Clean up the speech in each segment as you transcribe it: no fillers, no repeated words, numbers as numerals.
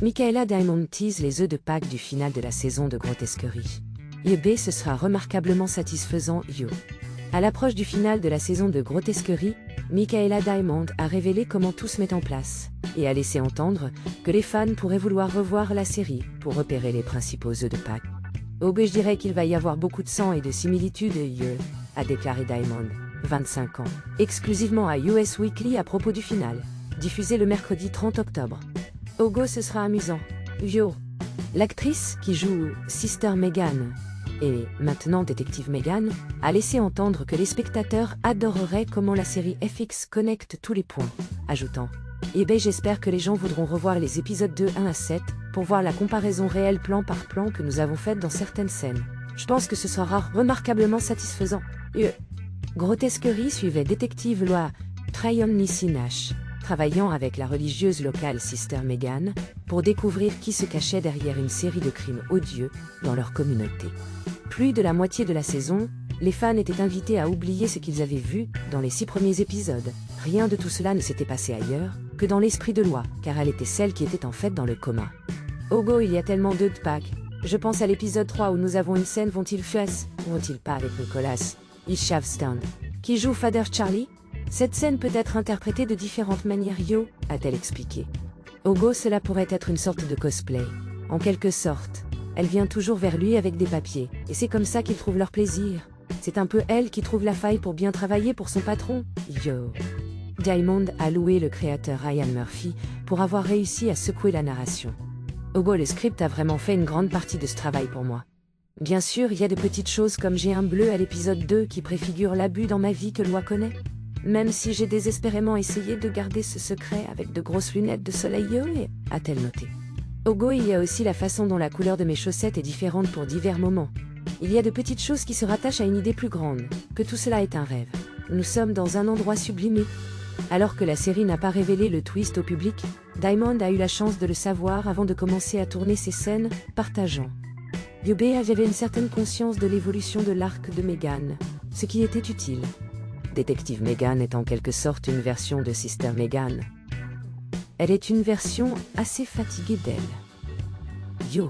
Michaela Diamond tease les œufs de Pâques du final de la saison de Grotesquerie. YB ce sera remarquablement satisfaisant, yo. À l'approche du final de la saison de Grotesquerie, Michaela Diamond a révélé comment tout se met en place, et a laissé entendre que les fans pourraient vouloir revoir la série pour repérer les principaux œufs de Pâques. Je dirais qu'il va y avoir beaucoup de sang et de similitudes, a déclaré Diamond, 25 ans, exclusivement à US Weekly à propos du final, diffusé le mercredi 30 octobre. Ce sera amusant. Yo. L'actrice qui joue Sister Megan, et maintenant détective Megan, a laissé entendre que les spectateurs adoreraient comment la série FX connecte tous les points, ajoutant « j'espère que les gens voudront revoir les épisodes 2, 1 à 7, pour voir la comparaison réelle plan par plan que nous avons faite dans certaines scènes. Je pense que ce sera remarquablement satisfaisant. » Grotesquerie suivait détective loi Tryon Nissi Nash, travaillant avec la religieuse locale Sister Megan, pour découvrir qui se cachait derrière une série de crimes odieux dans leur communauté. Plus de la moitié de la saison, les fans étaient invités à oublier ce qu'ils avaient vu dans les 6 premiers épisodes. Rien de tout cela ne s'était passé ailleurs que dans l'esprit de Loi, car elle était celle qui était en fait dans le coma. Il y a tellement d'œufs de Pâques. Je pense à l'épisode 3 où nous avons une scène vont-ils pas avec Nicholas Shavstone, qui joue Father Charlie. Cette scène peut être interprétée de différentes manières, a-t-elle expliqué. Cela pourrait être une sorte de cosplay. En quelque sorte, elle vient toujours vers lui avec des papiers, et c'est comme ça qu'ils trouvent leur plaisir. C'est un peu elle qui trouve la faille pour bien travailler pour son patron, Diamond a loué le créateur Ryan Murphy pour avoir réussi à secouer la narration. Le script a vraiment fait une grande partie de ce travail pour moi. Bien sûr, il y a de petites choses comme j'ai un bleu à l'épisode 2 qui préfigure l'abus dans ma vie que Loi connaît. Même si j'ai désespérément essayé de garder ce secret avec de grosses lunettes de soleil, a-t-elle noté. Il y a aussi la façon dont la couleur de mes chaussettes est différente pour divers moments. Il y a de petites choses qui se rattachent à une idée plus grande, que tout cela est un rêve. Nous sommes dans un endroit sublimé. Alors que la série n'a pas révélé le twist au public, Diamond a eu la chance de le savoir avant de commencer à tourner ses scènes, partageant. J'avais une certaine conscience de l'évolution de l'arc de Megan, ce qui était utile. Détective Megan est en quelque sorte une version de Sister Megan. Elle est une version assez fatiguée d'elle.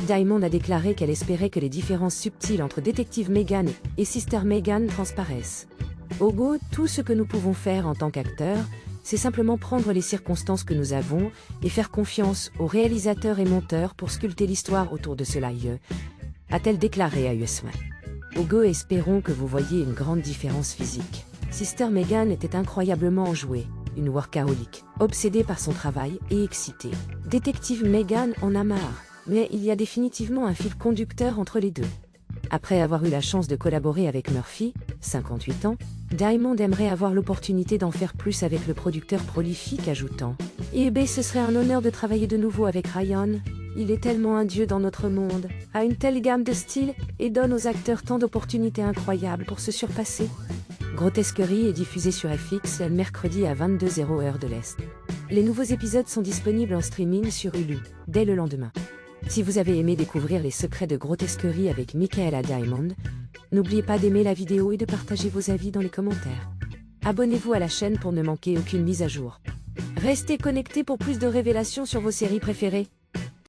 Diamond a déclaré qu'elle espérait que les différences subtiles entre Détective Megan et Sister Megan transparaissent. Tout ce que nous pouvons faire en tant qu'acteurs, c'est simplement prendre les circonstances que nous avons et faire confiance aux réalisateurs et monteurs pour sculpter l'histoire autour de cela, a-t-elle déclaré à US One. Espérons que vous voyez une grande différence physique. Sister Megan était incroyablement enjouée, une workaholic, obsédée par son travail et excitée. Détective Megan en a marre, mais il y a définitivement un fil conducteur entre les deux. Après avoir eu la chance de collaborer avec Murphy, 58 ans, Diamond aimerait avoir l'opportunité d'en faire plus avec le producteur prolifique, ajoutant « ce serait un honneur de travailler de nouveau avec Ryan. Il est tellement un dieu dans notre monde, a une telle gamme de styles et donne aux acteurs tant d'opportunités incroyables pour se surpasser. » Grotesquerie est diffusée sur FX le mercredi à 22h heure de l'Est. Les nouveaux épisodes sont disponibles en streaming sur Hulu, dès le lendemain. Si vous avez aimé découvrir les secrets de Grotesquerie avec Michaela Diamond, n'oubliez pas d'aimer la vidéo et de partager vos avis dans les commentaires. Abonnez-vous à la chaîne pour ne manquer aucune mise à jour. Restez connectés pour plus de révélations sur vos séries préférées.